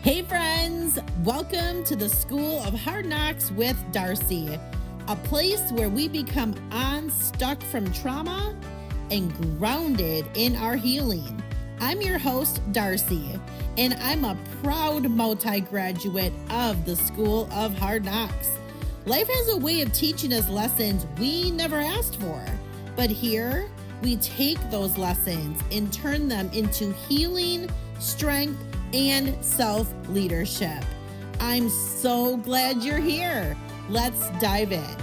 Hey, friends! Welcome to the School of Hard Knocks with Darcie, a place where we become unstuck from trauma and grounded in our healing. I'm your host, Darcie, and I'm a proud multi-graduate of the School of Hard Knocks. Life has a way of teaching us lessons we never asked for, but here we take those lessons and turn them into healing, strength, and self-leadership. I'm so glad you're here. Let's dive in.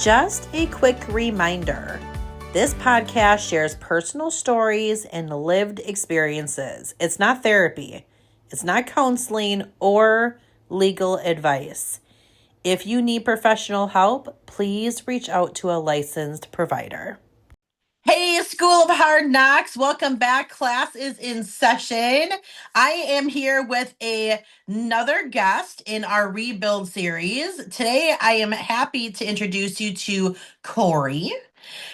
Just a quick reminder. This podcast shares personal stories and lived experiences. It's not therapy. It's not counseling or legal advice. If you need professional help, please reach out to a licensed provider. Hey, School of Hard Knocks. Welcome back. Class is in session. I am here with another guest in our Rebuild series. Today, I am happy to introduce you to Corey.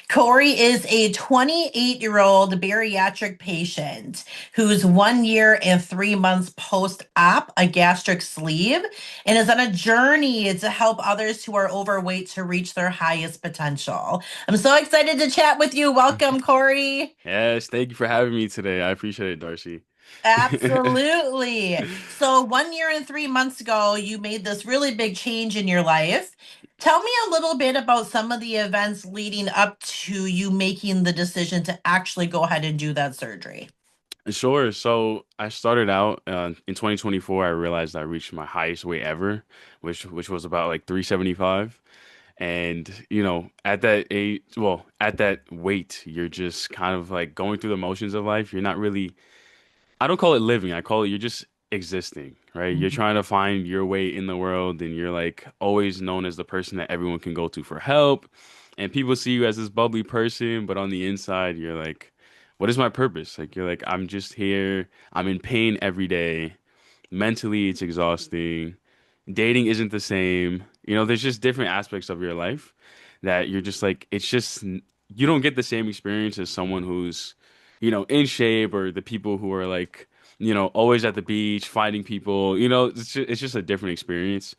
Corey is a 28-year-old bariatric patient who's 1 year and 3 months post-op a gastric sleeve and is on a journey to help others who are overweight to reach their highest potential. I'm so excited to chat with you. Welcome, Corey. Yes, thank you for having me today. I appreciate it, Darcie. Absolutely. So 1 year and 3 months ago, you made this really big change in your life. Tell me a little bit about some of the events leading up to you making the decision to actually go ahead and do that surgery. Sure. So I started out in 2024. I realized I reached my highest weight ever, which was about like 375. And at that age, well, at that weight, you're just kind of like going through the motions of life. You're not really, I don't call it living. I call it you're just existing, right? You're Mhm. trying to find your way in the world, and you're like always known as the person that everyone can go to for help. And people see you as this bubbly person, but on the inside, you're like, what is my purpose? Like, you're like, I'm just here. I'm in pain every day. Mentally, it's exhausting. Dating isn't the same. There's just different aspects of your life that you're just like, it's just, you don't get the same experience as someone who's, in shape, or the people who are like, always at the beach, finding people, it's just a different experience.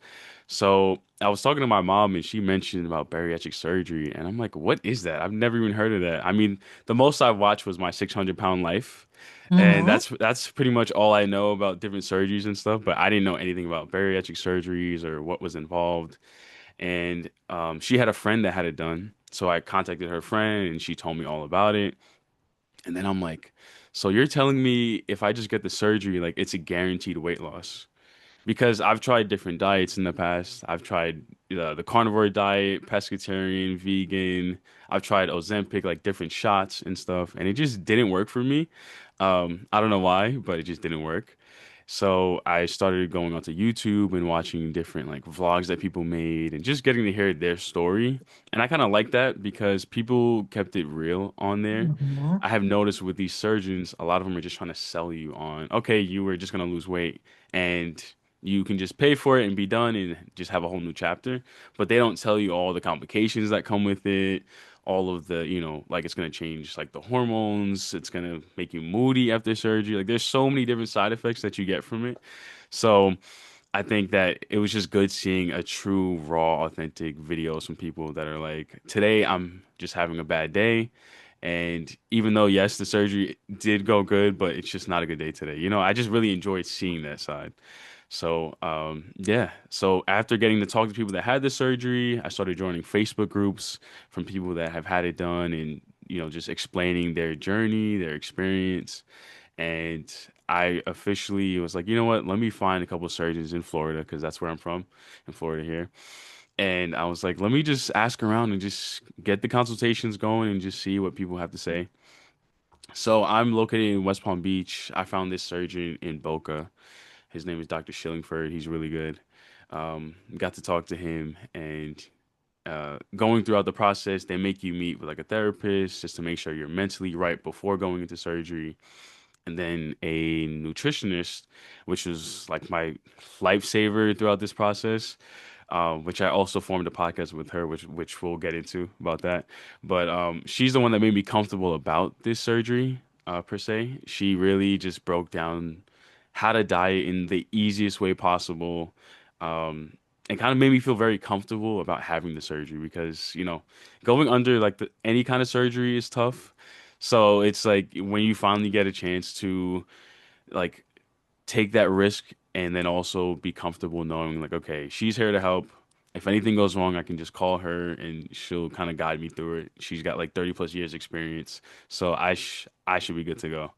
So I was talking to my mom, and she mentioned about bariatric surgery, and I'm like, what is that? I've never even heard of that. I mean, the most I watched was my 600-pound life, and Mhm. that's pretty much all I know about different surgeries and stuff. But I didn't know anything about bariatric surgeries or what was involved. And she had a friend that had it done, so I contacted her friend, and she told me all about it. And then I'm like, so you're telling me if I just get the surgery, like it's a guaranteed weight loss? Because I've tried different diets in the past. I've tried the carnivore diet, pescatarian, vegan. I've tried Ozempic, like different shots and stuff, and it just didn't work for me. I don't know why, but it just didn't work. So I started going onto YouTube and watching different like vlogs that people made and just getting to hear their story. And I kind of like that because people kept it real on there. Mhm. I have noticed with these surgeons, a lot of them are just trying to sell you on, okay, you were just gonna lose weight and you can just pay for it and be done and just have a whole new chapter. But they don't tell you all the complications that come with it, all of the, like it's gonna change like the hormones, it's gonna make you moody after surgery. Like there's so many different side effects that you get from it. So I think that it was just good seeing a true, raw, authentic videos from people that are like, today I'm just having a bad day. And even though, yes, the surgery did go good, but it's just not a good day today. I just really enjoyed seeing that side. So, yeah. So after getting to talk to people that had the surgery, I started joining Facebook groups from people that have had it done, and, just explaining their journey, their experience. And I officially was like, you know what? Let me find a couple of surgeons in Florida, because that's where I'm from, in Florida here. And I was like, let me just ask around and just get the consultations going and just see what people have to say. So I'm located in West Palm Beach. I found this surgeon in Boca. His name is Dr. Shillingford. He's really good. Got to talk to him, and going throughout the process, they make you meet with like a therapist just to make sure you're mentally right before going into surgery, and then a nutritionist, which was like my lifesaver throughout this process. Which I also formed a podcast with her, which we'll get into about that. But she's the one that made me comfortable about this surgery, per se. She really just broke down how to diet in the easiest way possible. And kind of made me feel very comfortable about having the surgery because, going under like any kind of surgery is tough. So it's like when you finally get a chance to like take that risk and then also be comfortable knowing like, okay, she's here to help. If anything goes wrong, I can just call her and she'll kind of guide me through it. She's got like 30 plus years experience, so I should be good to go.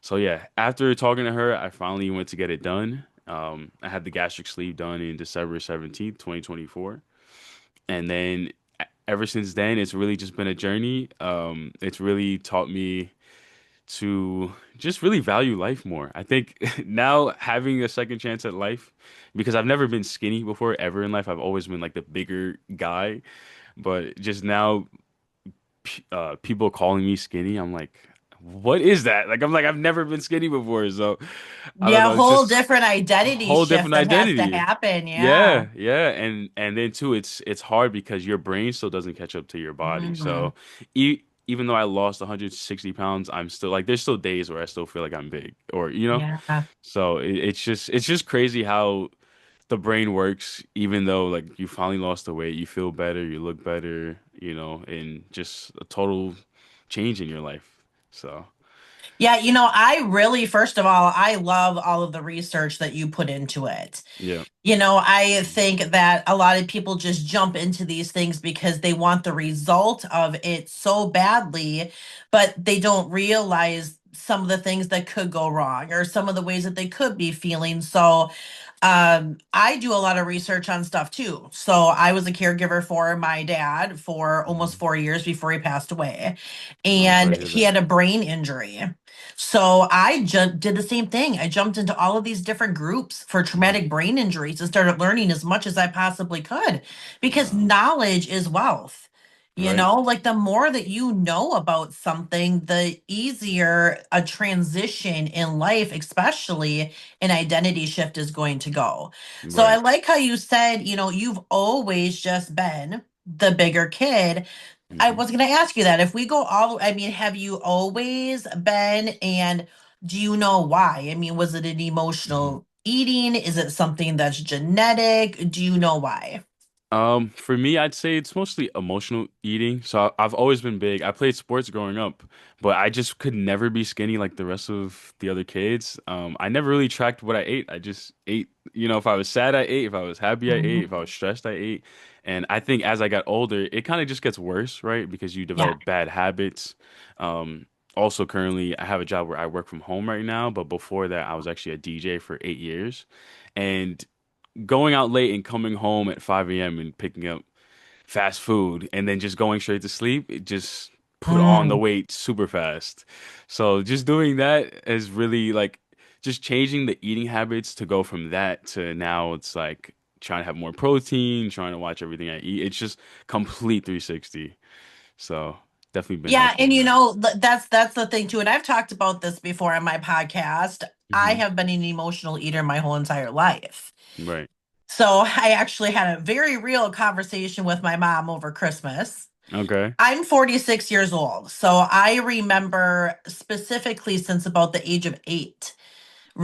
So yeah, after talking to her, I finally went to get it done. I had the gastric sleeve done in December 17th, 2024. And then ever since then, it's really just been a journey. It's really taught me to just really value life more. I think now having a second chance at life, because I've never been skinny before ever in life. I've always been like the bigger guy, but just now, people calling me skinny, I'm like, what is that? Like, I'm like, I've never been skinny before, so I don't Yeah, know. It's whole just different a identity whole shift different that has to identity. happen. Yeah. Yeah, and then too, it's hard because your brain still doesn't catch up to your body. Hmm. So even though I lost 160 pounds, I'm still like there's still days where I still feel like I'm big, or Yeah. So it's just crazy how the brain works. Even though like you finally lost the weight, you feel better, you look better, and just a total change in your life. So Yeah, I really, first of all, I love all of the research that you put into it. yeah, I think that a lot of people just jump into these things because they want the result of it so badly, but they don't realize some of the things that could go wrong or some of the ways that they could be feeling. So, I do a lot of research on stuff too. So I was a caregiver for my dad for almost hmm 4 years before he passed away, I'm sorry and to hear he that. had a brain injury. So I did the same thing. I jumped into all of these different groups for Hmm. traumatic brain injuries and started learning as much as I possibly could because Wow. knowledge is wealth. Right. Like the more that you know about something, the easier a transition in life, especially an identity shift, is going to go. So I Right. like how you said, you've always just been the bigger kid. I Hmm. was going to ask you that. If we go all, I mean, have you always been, and do you know why? I mean, was it an Hmm. emotional eating? Is it something that's genetic? Do you know why? For me, I'd say it's mostly emotional eating. So I've always been big. I played sports growing up, but I just could never be skinny like the rest of the other kids. I never really tracked what I ate. I just ate. If I was sad, I ate. If I was happy, I ate. If I was stressed, I ate. And I think as I got older, it kind of just gets worse, right? Because you Yeah. develop bad habits. Um, Also, currently, I have a job where I work from home right now, but before that, I was actually a DJ for 8 years. And going out late and coming home at 5 a.m. and picking up fast food and then just going straight to sleep, it just put on the Mm. weight super fast. So just doing that is really like just changing the eating habits to go from that to now it's like trying to have more protein, trying to watch everything I eat. It's just complete 360. So definitely been Yeah, helpful and in that. that's the thing too. And I've talked about this before on my podcast. I Hmm. have been an emotional eater my whole entire life. Right. So I actually had a very real conversation with my mom over Christmas. Okay. I'm 46 years old. So I remember specifically since about the age of 8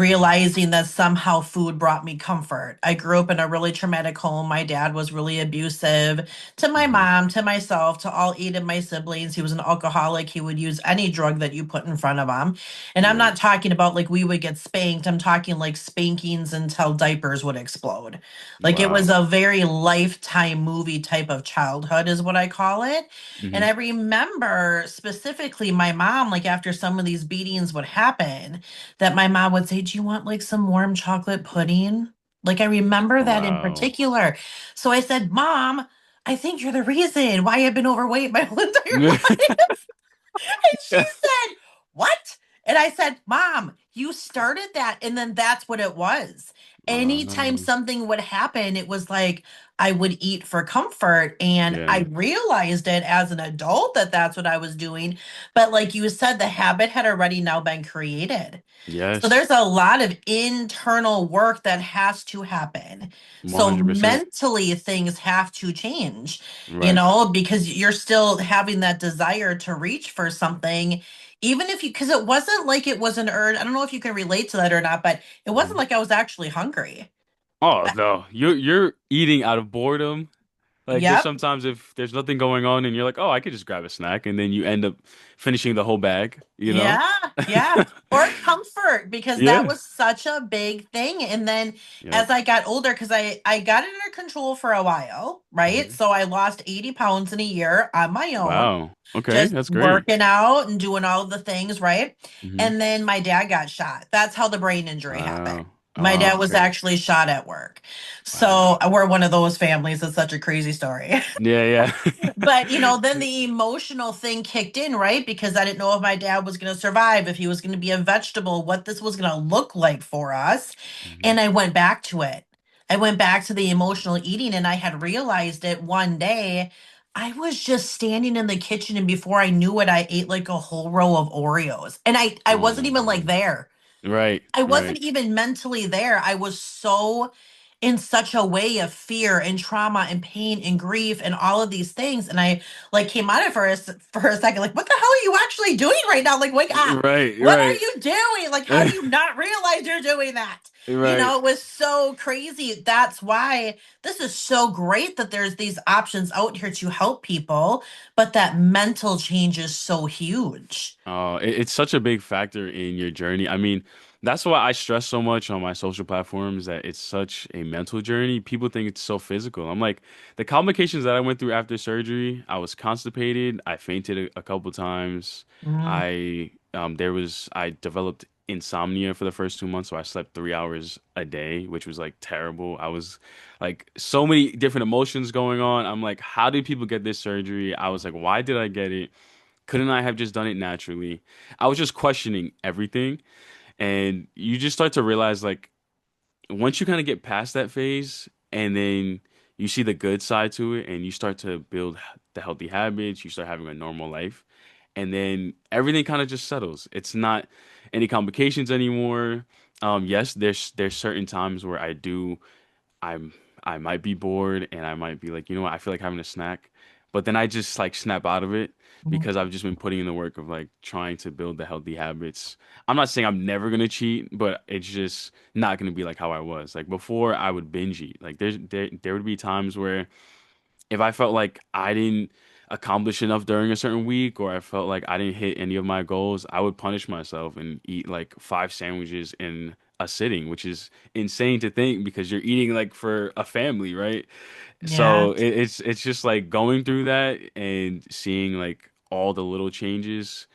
Hmm. realizing that somehow food brought me comfort. I grew up in a really traumatic home. My dad was really abusive to my Hmm. mom, to myself, to all 8 of my siblings. He was an alcoholic. He would use any drug that you put in front of him. And I'm Right. not talking about like we would get spanked. I'm talking like spankings until diapers would explode. Like it was Wow. a very lifetime movie type of childhood, is what I call it. And Hmm. I remember specifically my mom, like after some of these beatings would happen, that my mom would say, "Do you want like some warm chocolate pudding?" Like I remember that in Wow. particular. So I said, "Mom, I think you're the reason why I've been overweight my whole entire life." And she said, "What?" And I said, "Mom, you started that." And then that's what it was. Anytime Um, something would happen, it was like I would eat for comfort. And I yeah. realized it as an adult that that's what I was doing. But like you said, the habit had already now been created. So Yes. there's a lot of internal work that has to happen. So 100%. mentally, things have to change, Right. because you're still having that desire to reach for something, even if you, because it wasn't like it was an urge. I don't know if you can relate to that or not, but it wasn't Mhm. like I was actually hungry. Oh no, you're eating out of boredom. Like there's Yep. sometimes if there's nothing going on and you're like, oh, I could just grab a snack, and then you end up finishing the whole bag, you know? Yeah, yeah. Or comfort because that Yeah. was such a big thing. And then Yep. as I got older, because I got it under control for a while, right? Hmm. So I lost 80 pounds in a year on my own, Wow. Okay, just that's great. working out and doing all the things, right? Hmm. And then my dad got shot. That's how the brain injury happened. Wow. My Oh, dad was okay. actually shot at work. So Wow. we're one of those families. It's such a crazy story. Yeah, But then yeah. the emotional thing kicked in, right? Because I didn't know if my dad was going to survive, if he was going to be a vegetable, what this was going to look like for us. Hmm. And I went back to it. I went back to the emotional eating, and I had realized it one day. I was just standing in the kitchen, and before I knew it, I ate like a whole row of Oreos. And I Oh wasn't my even like God. there. Right, I wasn't right. even mentally there. I was so in such a way of fear and trauma and pain and grief and all of these things. And I like came out of it for a second, like, what the hell are you actually doing right now? Like, wake up. Right, What are right. you doing? Like, how do you not realize you're doing that? Right. It was so crazy. That's why this is so great that there's these options out here to help people, but that mental change is so huge. Oh, it's such a big factor in your journey. I mean, that's why I stress so much on my social platforms that it's such a mental journey. People think it's so physical. I'm like, the complications that I went through after surgery, I was constipated, I fainted a couple times. Mm, I developed insomnia for the first 2 months, so I slept 3 hours a day, which was like terrible. I was like so many different emotions going on. I'm like, how did people get this surgery? I was like, why did I get it? Couldn't I have just done it naturally? I was just questioning everything. And you just start to realize, like, once you kind of get past that phase and then you see the good side to it and you start to build the healthy habits, you start having a normal life. And then everything kind of just settles. It's not any complications anymore. Yes, there's certain times where I'm I might be bored and I might be like, you know what, I feel like having a snack. But then I just like snap out of it mm, because I've just been putting in the work of like trying to build the healthy habits. I'm not saying I'm never gonna cheat, but it's just not gonna be like how I was. Like before I would binge eat. Like there would be times where if I felt like I didn't accomplish enough during a certain week or I felt like I didn't hit any of my goals, I would punish myself and eat like 5 sandwiches in a sitting, which is insane to think because you're eating like for a family, right? yeah. So it's just like going through that and seeing like all the little changes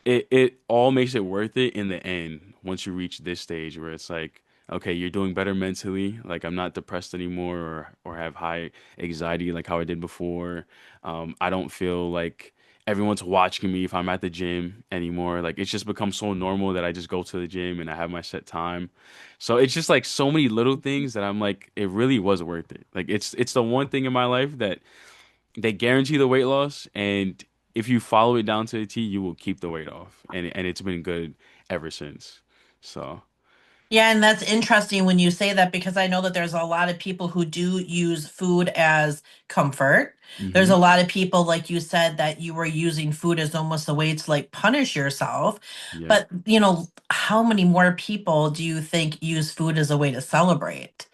it all makes it worth it in the end once you reach this stage where it's like okay, you're doing better mentally, like I'm not depressed anymore or have high anxiety like how I did before. I don't feel like everyone's watching me if I'm at the gym anymore. Like it's just become so normal that I just go to the gym and I have my set time. So it's just like so many little things that I'm like it really was worth it. Like it's the one thing in my life that they guarantee the weight loss, and if you follow it down to the T, you will keep the weight off, and it's been good ever since. So, Yeah, and that's interesting when you say that because I know that there's a lot of people who do use food as comfort. There's hmm a lot of people, like you said, that you were using food as almost a way to like punish yourself. yeah. But, how many more people do you think use food as a way to celebrate?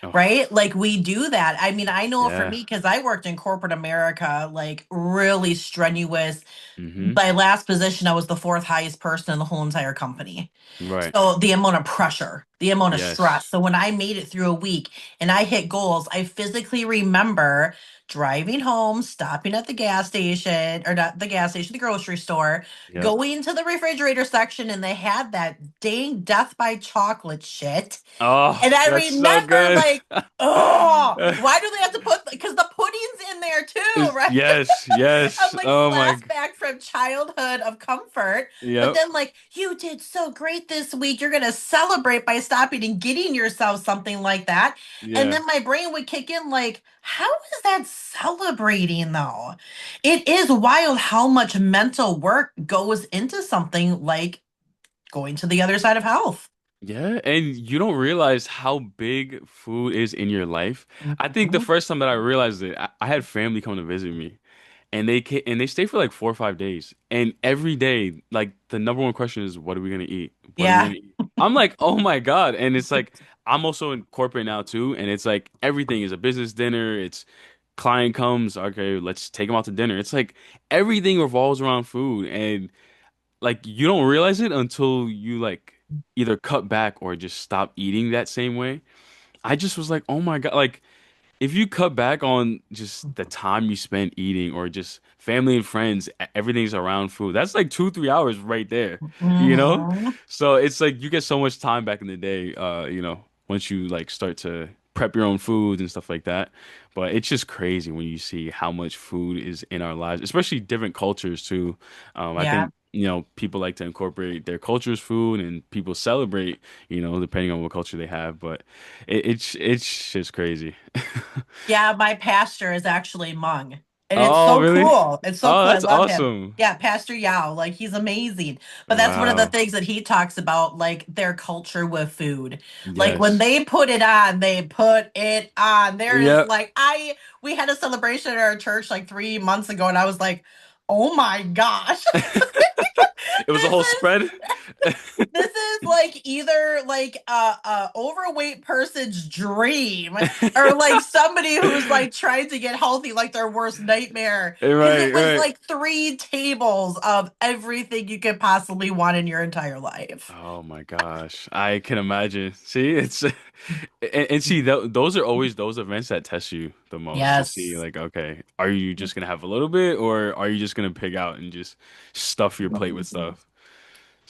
Oh, Right? Like we do that. I mean, I know for yeah. me, because I worked in corporate America, like really strenuous. hmm My last position, I was the fourth highest person in the whole entire company. Right. So the amount of pressure, the amount of Yes. stress. So when I made it through a week and I hit goals, I physically remember driving home, stopping at the gas station, or not the gas station, the grocery store, Yep. going to the refrigerator section, and they had that dang death by chocolate shit. Oh, And I that's so remember good. like, oh, why do they have to put, because the pudding's in there too, right? Yes, I'm yes. like Oh my. flashback from childhood of comfort. But Yep. then like, you did so great this week. You're gonna celebrate by stopping and getting yourself something like that. And Yeah. then my brain would kick in like, how is that celebrating though? It is wild how much mental work goes into something like going to the other side of health. Yeah, and you don't realize how big food is in your life. I think the Mhm. first time that I realized it, I had family come to visit me. and they stay for like 4 or 5 days. And every day, like the number one question is, what are we gonna eat? What are we Yeah. gonna eat? I'm like, oh my God. And it's like I'm also in corporate now too, and it's like everything is a business dinner. It's client comes, okay, let's take them out to dinner. It's like everything revolves around food, and like you don't realize it until you like either cut back or just stop eating that same way. I just was like, oh my God, like if you cut back on just the time you spend eating or just family and friends, everything's around food. That's like 2, 3 hours right there, you know? Hmm. So it's like you get so much time back in the day, once you like start to prep your own foods and stuff like that. But it's just crazy when you see how much food is in our lives, especially different cultures too. I Yeah. think, people like to incorporate their culture's food and people celebrate, depending on what culture they have. But it's just crazy. Yeah, my pastor is actually Hmong. And it's Oh, so really? cool. It's so Oh, cool. I that's love him. awesome. Yeah, Pastor Yao, like he's amazing. But that's one of the Wow. things that he talks about, like their culture with food. Like when Yes. they put it on, they put it on. There is Yep. like we had a celebration at our church like 3 months ago, and I was like, oh my gosh. It was a This whole is spread. this is like either like a overweight person's dream or like somebody who's like trying to get healthy, like their worst nightmare. Because Right, it was right. like 3 tables of everything you could possibly want in your entire life. Oh my gosh. I can imagine. See, it's and see those are always those events that test you the most to see Yes. like, okay, are you just gonna have a little bit or are you just gonna pig out and just stuff your plate with stuff?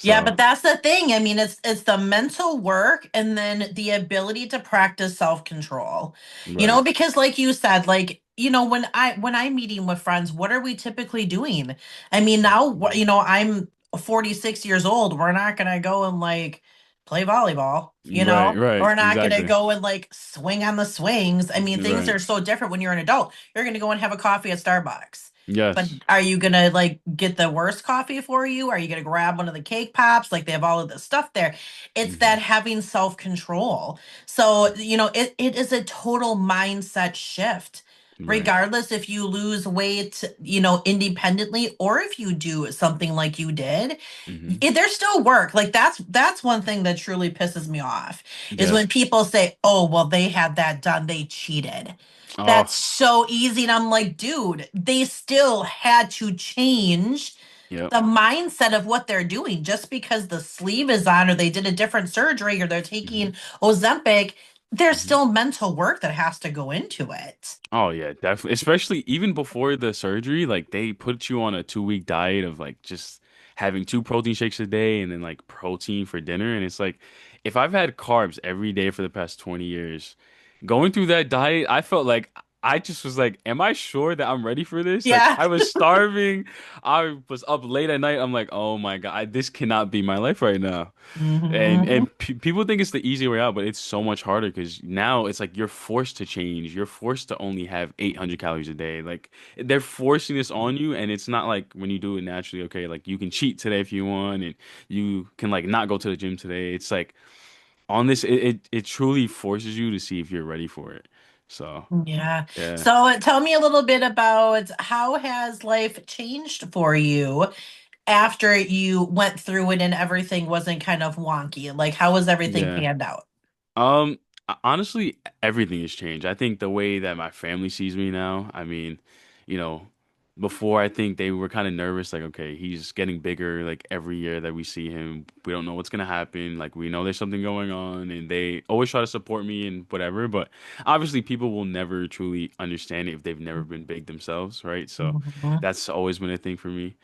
Yeah, So, but that's the thing. I mean, it's the mental work and then the ability to practice self-control. right. Because like you said, like, when I'm meeting with friends, what are we typically doing? I mean, now Mhm. I'm 46 years old. We're not going to go and like play volleyball, Right, right. We're not going to Exactly. go and like swing on the swings. I mean, things Right. are so different when you're an adult. You're going to go and have a coffee at Starbucks. But Yes. are you gonna like get the worst coffee for you? Are you gonna grab one of the cake pops? Like they have all of this stuff there. It's Hmm. that having self-control. So, it is a total mindset shift. Right. Regardless if you lose weight, independently, or if you do something like you did, Hmm. there's still work. Like that's one thing that truly pisses me off is Yeah. when people say, "Oh, well, they had that done. They cheated." That's Oh, so easy. And I'm like, dude, they still had to change yep. the mindset of what they're doing. Just because the sleeve is on or they did a different surgery or they're Hmm. taking Ozempic, there's Hmm. still mental work that has to go into it. Oh yeah, definitely. Especially even before the surgery, like they put you on a 2 week diet of like just having two protein shakes a day and then like protein for dinner. And it's like if I've had carbs every day for the past 20 years, going through that diet, I felt like I just was like, am I sure that I'm ready for this? Like Yeah. I was starving. I was up late at night. I'm like, oh my God, this cannot be my life right now. And Hmm. people think it's the easy way out, but it's so much harder because now it's like you're forced to change. You're forced to only have 800 calories a day. Like they're forcing this on you, and it's not like when you do it naturally. Okay, like you can cheat today if you want, and you can like not go to the gym today. It's like on this, it truly forces you to see if you're ready for it. So Yeah. yeah, So tell me a little bit about how has life changed for you after you went through it and everything wasn't kind of wonky? Like, how was everything yeah. panned out? Honestly, everything has changed. I think the way that my family sees me now, I mean, you know, before I think they were kind of nervous, like, okay, he's getting bigger, like every year that we see him, we don't know what's gonna happen. Like we know there's something going on, and they always try to support me and whatever. But obviously, people will never truly understand it if they've never been big themselves, right? So Mhm. that's always been a thing for me.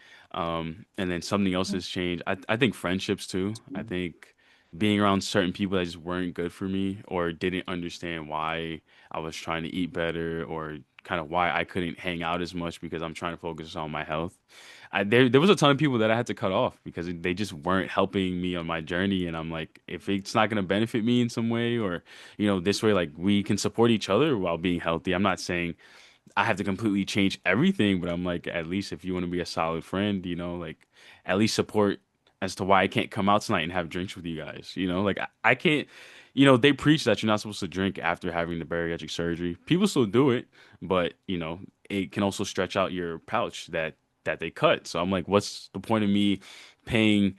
And then something else has changed. I think friendships too. I think being around certain people that just weren't good for me or didn't understand why I was trying to eat better or kind of why I couldn't hang out as much because I'm trying to focus on my health. There was a ton of people that I had to cut off because they just weren't helping me on my journey. And I'm like, if it's not going to benefit me in some way or, this way, like we can support each other while being healthy. I'm not saying I have to completely change everything, but I'm like, at least if you want to be a solid friend, like at least support as to why I can't come out tonight and have drinks with you guys. Like I can't, they preach that you're not supposed to drink after having the bariatric surgery. People still do it, but it can also stretch out your pouch that they cut. So I'm like, what's the point of me paying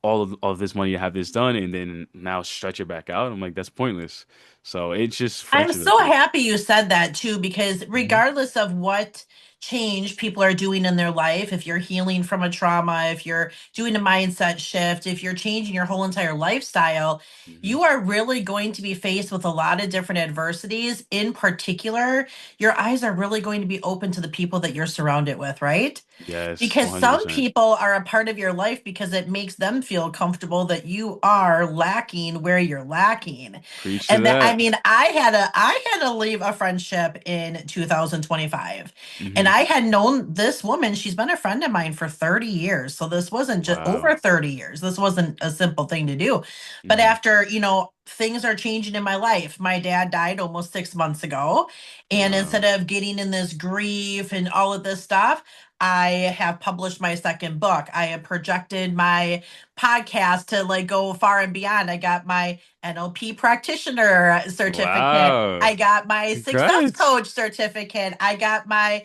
all of this money to have this done and then now stretch it back out? I'm like, that's pointless. So it's just I'm friendship, I so think. happy you said that too, because Hmm. regardless of what change people are doing in their life, if you're healing from a trauma, if you're doing a mindset shift, if you're changing your whole entire lifestyle, Hmm. you are really going to be faced with a lot of different adversities. In particular, your eyes are really going to be open to the people that you're surrounded with, right? Yes, Because some 100%. people are a part of your life because it makes them feel comfortable that you are lacking where you're lacking. Preach to And that, I that. mean, I had to leave a friendship in 2025. And Hmm. I had known this woman, she's been a friend of mine for 30 years. So this wasn't just Wow. over 30 years. This wasn't a simple thing to do. But Hmm. after, things are changing in my life. My dad died almost 6 months ago. And instead Wow. of getting in this grief and all of this stuff, I have published my second book. I have projected my podcast to like go far and beyond. I got my NLP practitioner certificate. Wow. I got my success Congrats. coach certificate. I got my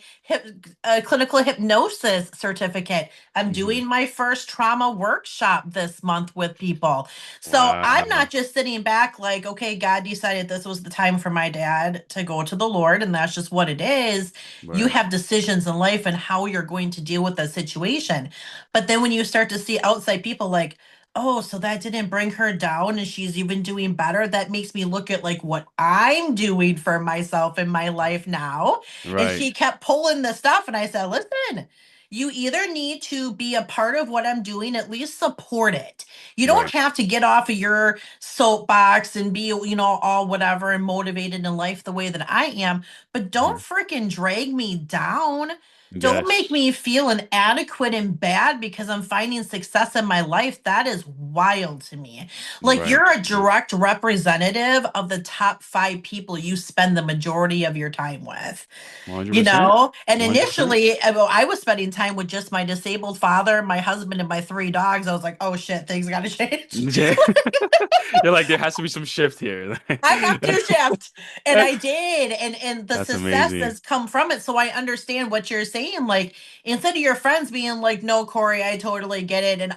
clinical hypnosis certificate. I'm Hmm. doing my first trauma workshop this month with people. So I'm Wow. not just sitting back like, okay, God decided this was the time for my dad to go to the Lord, and that's just what it is. You Right. have decisions in life and how you're going to deal with the situation. But then when you start to see outside people like, oh, so that didn't bring her down and she's even doing better, that makes me look at like what I'm doing for myself in my life now. And Right. she kept pulling the stuff, and I said, listen, you either need to be a part of what I'm doing, at least support it. You don't Right. have to get off of your soapbox and be, all whatever and motivated in life the way that I am, but Hmm. don't freaking drag me down. Don't make Yes. me feel inadequate and bad because I'm finding success in my life. That is wild to me. Like Right. you're a direct representative of the top 5 people you spend the majority of your time with. 100%. And 100%. initially, well, I was spending time with just my disabled father, my husband, and my 3 dogs. I was like, oh shit, things got to change. Yeah. You're like, there has to be some shift here. I got to shift. And I did. And the That's success amazing. that's come from it. So I understand what you're saying. Like, instead of your friends being like, no, Corey, I totally get it. And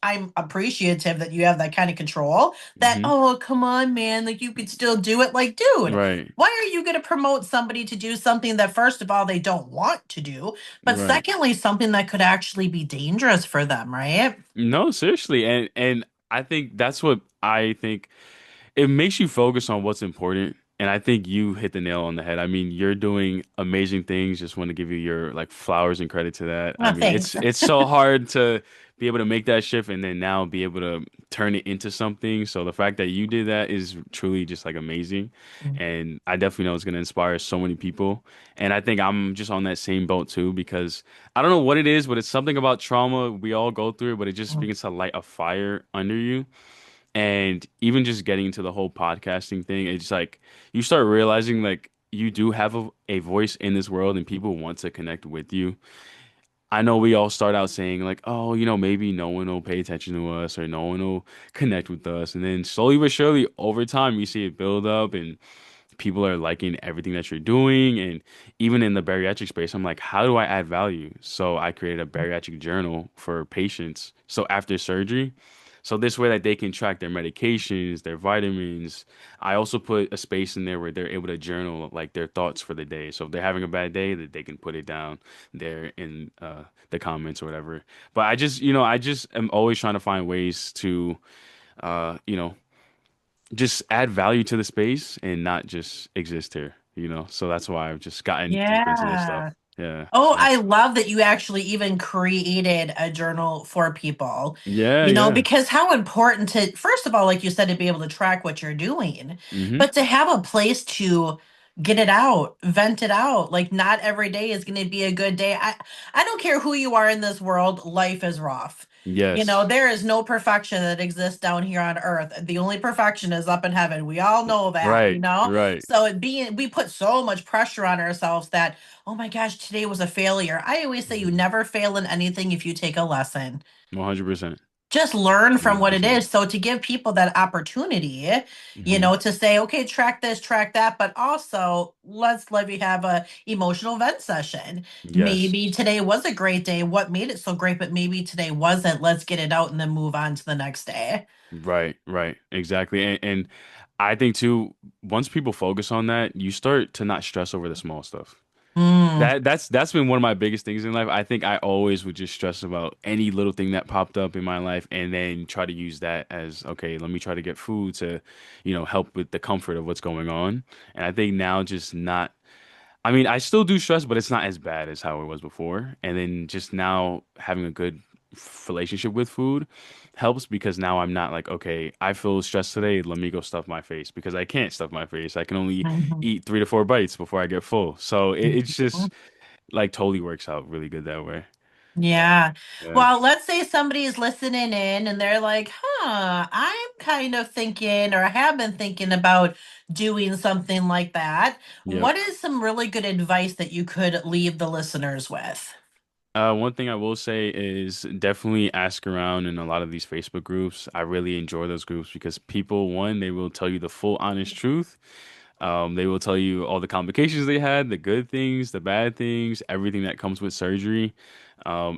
I'm appreciative that you have that kind of control. That, Hmm. oh, come on, man. Like you could still do it. Like, dude, Right. why are you going to promote somebody to do something that first of all they don't want to do, but Right. secondly, something that could actually be dangerous for them, right? No, seriously. And I think that's what I think it makes you focus on what's important. And I think you hit the nail on the head. I mean, you're doing amazing things. Just want to give you your like flowers and credit to that. I Oh, mean, thanks. it's so hard to be able to make that shift and then now be able to turn it into something. So the fact that you did that is truly just like amazing. And I definitely know it's going to inspire so many people. And I think I'm just on that same boat too because I don't know what it is, but it's something about trauma. We all go through it, but it just begins to light a fire under you. And even just getting into the whole podcasting thing, it's like you start realizing like you do have a voice in this world and people want to connect with you. I know we all start out saying like, oh, maybe no one will pay attention to us or no one will connect with us. And then slowly but surely over time, you see it build up and people are liking everything that you're doing. And even in the bariatric space, I'm like, how do I add value? So I created a bariatric journal for patients. So after surgery, so this way that they can track their medications, their vitamins. I also put a space in there where they're able to journal like their thoughts for the day. So if they're having a bad day, that they can put it down there in the comments or whatever. But I just am always trying to find ways to, uh, you know, just add value to the space and not just exist here. So that's why I've just gotten deep into this stuff. Yeah. Yeah. Oh, So I love that you actually even created a journal for people, yeah, yeah. because how important to, first of all, like you said, to be able to track what you're doing, Mm-hmm. but to have a place to get it out, vent it out. Like not every day is going to be a good day. I don't care who you are in this world, life is rough. Yes. There is no perfection that exists down here on earth. The only perfection is up in heaven. We all know that. Right. Right. So we put so much pressure on ourselves that, oh my gosh, today was a failure. I always say you Mm-hmm. never fail in anything if you take a lesson. 100%. just learn from what it 100%. is. So to give people that opportunity, Hmm. to say, okay, track this, track that, but also let's let me have a emotional vent session. Yes. Maybe today was a great day. What made it so great? But maybe today wasn't. Let's get it out and then move on to the next day. Right, right, exactly. And I think too, once people focus on that, you start to not stress over the small stuff. Mm, That's been one of my biggest things in life. I think I always would just stress about any little thing that popped up in my life and then try to use that as, okay, let me try to get food to, help with the comfort of what's going on. And I think now just not I mean, I still do stress, but it's not as bad as how it was before. And then just now having a good relationship with food helps because now I'm not like, okay, I feel stressed today. Let me go stuff my face because I can't stuff my face. I can only mhm, eat 3 to 4 bites before I get full. So it's mhm. just like totally works out really good that way. Yeah. Yeah. Well, let's say somebody is listening in and they're like, I'm kind of thinking or I have been thinking about doing something like that. Yep. What is some really good advice that you could leave the listeners with? One thing I will say is definitely ask around in a lot of these Facebook groups. I really enjoy those groups because people, one, they will tell you the full honest truth. They will tell you all the complications they had, the good things, the bad things, everything that comes with surgery.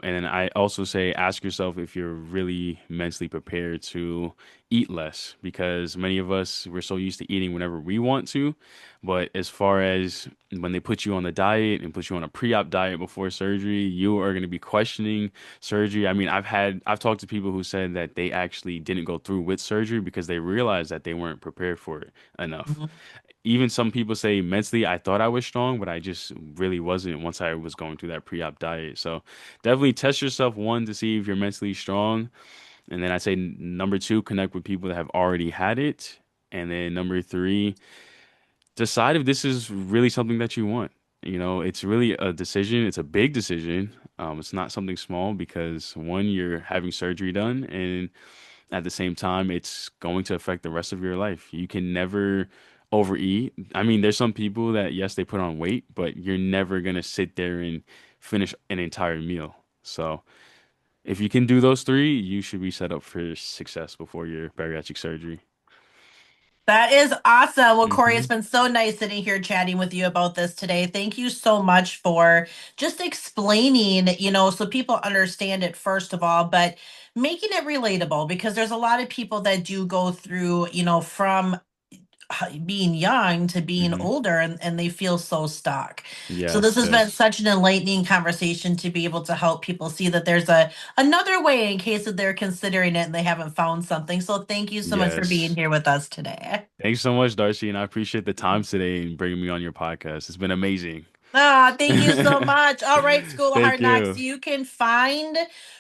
And then I also say ask yourself if you're really mentally prepared to eat less because many of us, we're so used to eating whenever we want to. But as far as when they put you on the diet and put you on a pre-op diet before surgery, you are going to be questioning surgery. I mean, I've talked to people who said that they actually didn't go through with surgery because they realized that they weren't prepared for it enough. Mhm. Even some people say mentally, I thought I was strong, but I just really wasn't once I was going through that pre-op diet. So definitely test yourself one to see if you're mentally strong. And then I say number two, connect with people that have already had it. And then number three, decide if this is really something that you want. It's really a decision. It's a big decision. It's not something small because one, you're having surgery done, and at the same time, it's going to affect the rest of your life. You can never overeat. I mean, there's some people that, yes, they put on weight, but you're never gonna sit there and finish an entire meal. So if you can do those three, you should be set up for success before your bariatric surgery. That is awesome. Well, Corey, it's Hmm. been so nice sitting here chatting with you about this today. Thank you so much for just explaining, so people understand it first of all, but making it relatable because there's a lot of people that do go through, from being young to being Hmm. older and they feel so stuck. So this Yes, has been yes, such an enlightening conversation to be able to help people see that there's another way in case that they're considering it and they haven't found something. So thank you so much for being yes. here with us today. Thanks so much, Darcy, and I appreciate the time today and bringing me on your podcast. It's been amazing. Ah, thank you so much. All right, School of Thank Hard Knocks. you. You can find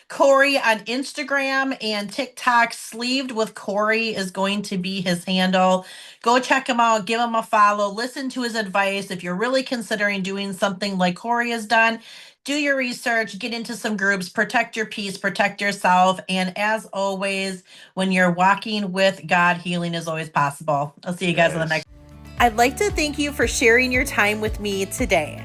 Corey on Instagram and TikTok. Sleeved with Corey is going to be his handle. Go check him out, give him a follow, listen to his advice. If you're really considering doing something like Corey has done, do your research, get into some groups, protect your peace, protect yourself. And as always, when you're walking with God, healing is always possible. I'll see you guys on the next. Yes. I'd like to thank you for sharing your time with me today.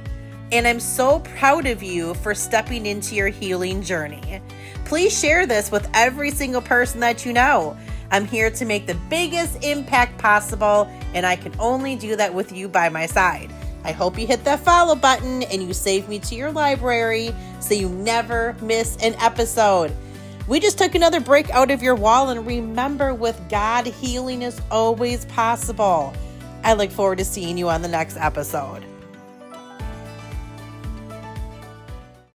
And I'm so proud of you for stepping into your healing journey. Please share this with every single person that you know. I'm here to make the biggest impact possible, and I can only do that with you by my side. I hope you hit that follow button and you save me to your library so you never miss an episode. We just took another break out of your wall, and remember, with God, healing is always possible. I look forward to seeing you on the next episode.